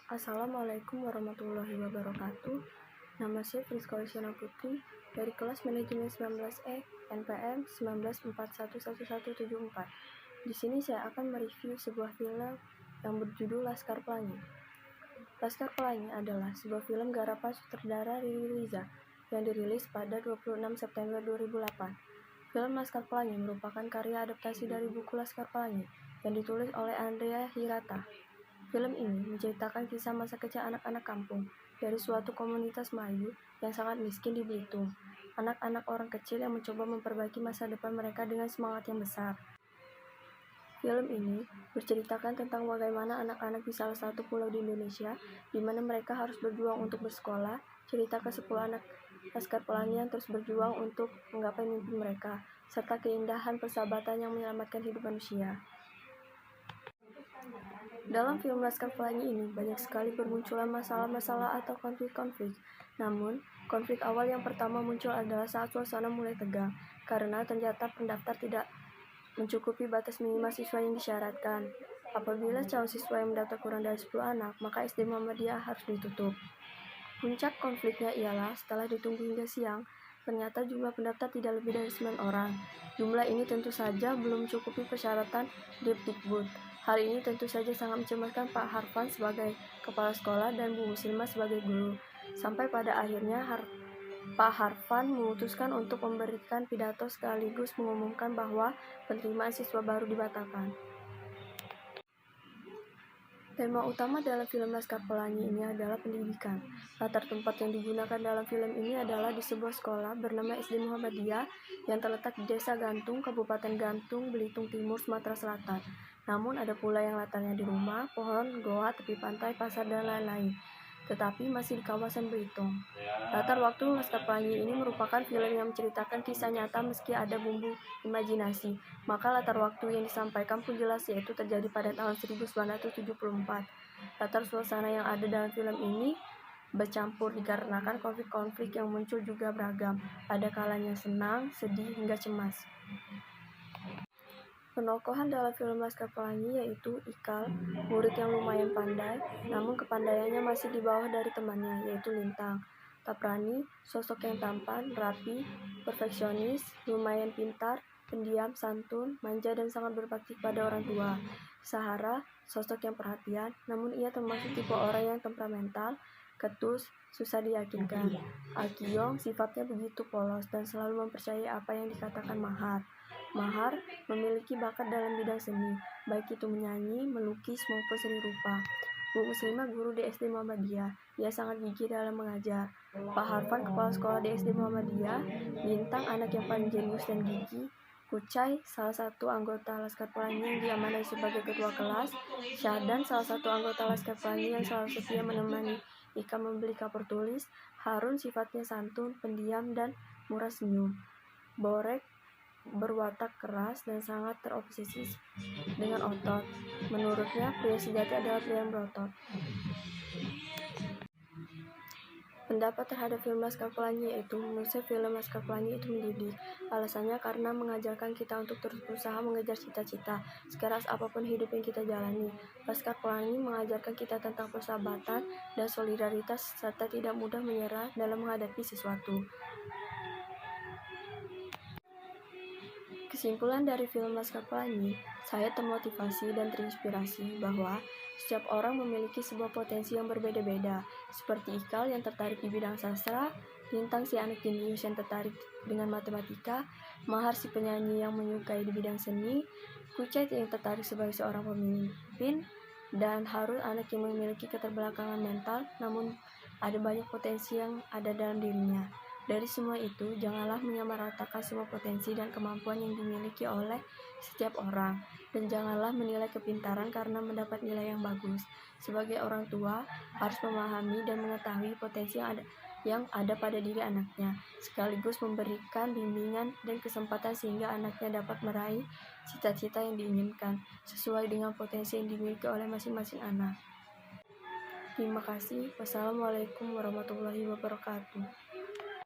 Assalamualaikum warahmatullahi wabarakatuh. Nama saya Friska Luciana Putri dari kelas Manajemen 19E NPM 19411174. Di sini saya akan mereview sebuah film yang berjudul Laskar Pelangi. Laskar Pelangi adalah sebuah film garapan sutradara Riri Riza yang dirilis pada 26 September 2008. Film Laskar Pelangi merupakan karya adaptasi dari buku Laskar Pelangi yang ditulis oleh Andrea Hirata. Film ini menceritakan kisah masa kecil anak-anak kampung dari suatu komunitas Melayu yang sangat miskin di Belitung. Anak-anak orang kecil yang mencoba memperbaiki masa depan mereka dengan semangat yang besar. Film ini berceritakan tentang bagaimana anak-anak di salah satu pulau di Indonesia, di mana mereka harus berjuang untuk bersekolah. Cerita ke-10 anak Laskar Pelangi yang terus berjuang untuk menggapai mimpi mereka, serta keindahan persahabatan yang menyelamatkan hidup manusia. Dalam film Laskar Pelangi ini banyak sekali bermunculan masalah-masalah atau konflik-konflik. Namun, konflik awal yang pertama muncul adalah saat suasana mulai tegang, karena ternyata pendaftar tidak mencukupi batas minimal siswa yang disyaratkan. Apabila calon siswa yang mendaftar kurang dari 10 anak, maka SD Muhammadiyah harus ditutup. Puncak konfliknya ialah setelah ditunggu hingga siang, ternyata jumlah pendaftar tidak lebih dari 9 orang. Jumlah ini tentu saja belum mencukupi persyaratan Depdikbud. Hal ini tentu saja sangat mencemaskan Pak Harfan sebagai kepala sekolah dan Bu Muslimah sebagai guru. Sampai pada akhirnya Pak Harfan memutuskan untuk memberikan pidato sekaligus mengumumkan bahwa penerimaan siswa baru dibatalkan. Tema utama dalam film Laskar Pelangi ini adalah pendidikan. Latar tempat yang digunakan dalam film ini adalah di sebuah sekolah bernama SD Muhammadiyah yang terletak di Desa Gantung, Kabupaten Gantung, Belitung Timur, Sumatera Selatan. Namun ada pula yang latarnya di rumah, pohon, goa, tepi pantai, pasar, dan lain-lain. Tetapi masih di kawasan Belitung. Latar waktu Laskar Pelangi ini merupakan film yang menceritakan kisah nyata meski ada bumbu imajinasi. Maka latar waktu yang disampaikan pun jelas, yaitu terjadi pada tahun 1974. Latar suasana yang ada dalam film ini bercampur dikarenakan konflik-konflik yang muncul juga beragam. Ada kalanya senang, sedih, hingga cemas. Penokohan dalam film Laskar Pelangi yaitu Ikal, murid yang lumayan pandai, namun kepandaiannya masih di bawah dari temannya, yaitu Lintang. Taprani, sosok yang tampan, rapi, perfeksionis, lumayan pintar, pendiam, santun, manja, dan sangat berbakti pada orang tua. Sahara, sosok yang perhatian, namun ia termasuk tipe orang yang temperamental, ketus, susah diyakinkan. Alkiong sifatnya begitu polos dan selalu mempercayai apa yang dikatakan Mahar. Mahar memiliki bakat dalam bidang seni, baik itu menyanyi, melukis, maupun seni rupa. Bu Muslimah guru di SD Muhammadiyah, ia sangat gigih dalam mengajar. Pak Harfan kepala sekolah di SD Muhammadiyah, Bintang anak yang paling jenius dan gigih, Kucai salah satu anggota Laskar Pelangi yang diamanai sebagai ketua kelas, Syahdan salah satu anggota Laskar Pelangi yang selalu setia menemani Ika membeli kapur tulis, Harun sifatnya santun, pendiam, dan murah senyum. Borek berwatak keras dan sangat terobsesi dengan otot. Menurutnya, pria sejati adalah pria yang berotot. Pendapat terhadap film Laskar Pelangi yaitu, menurut saya film Laskar Pelangi itu mendidik. Alasannya karena mengajarkan kita untuk terus berusaha mengejar cita-cita, sekeras apapun hidup yang kita jalani. Laskar Pelangi mengajarkan kita tentang persahabatan dan solidaritas serta tidak mudah menyerah dalam menghadapi sesuatu. Kesimpulan dari film Laskar Pelangi, saya termotivasi dan terinspirasi bahwa setiap orang memiliki sebuah potensi yang berbeda-beda, seperti Ikal yang tertarik di bidang sastra, Lintang si anak jenius yang tertarik dengan matematika, Mahar si penyanyi yang menyukai di bidang seni, Kucai yang tertarik sebagai seorang pemimpin, dan Harun anak yang memiliki keterbelakangan mental, namun ada banyak potensi yang ada dalam dirinya. Dari semua itu, janganlah menyamaratakan semua potensi dan kemampuan yang dimiliki oleh setiap orang, dan janganlah menilai kepintaran karena mendapat nilai yang bagus. Sebagai orang tua, harus memahami dan mengetahui potensi yang ada pada diri anaknya, sekaligus memberikan bimbingan dan kesempatan sehingga anaknya dapat meraih cita-cita yang diinginkan, sesuai dengan potensi yang dimiliki oleh masing-masing anak. Terima kasih. Wassalamualaikum warahmatullahi wabarakatuh.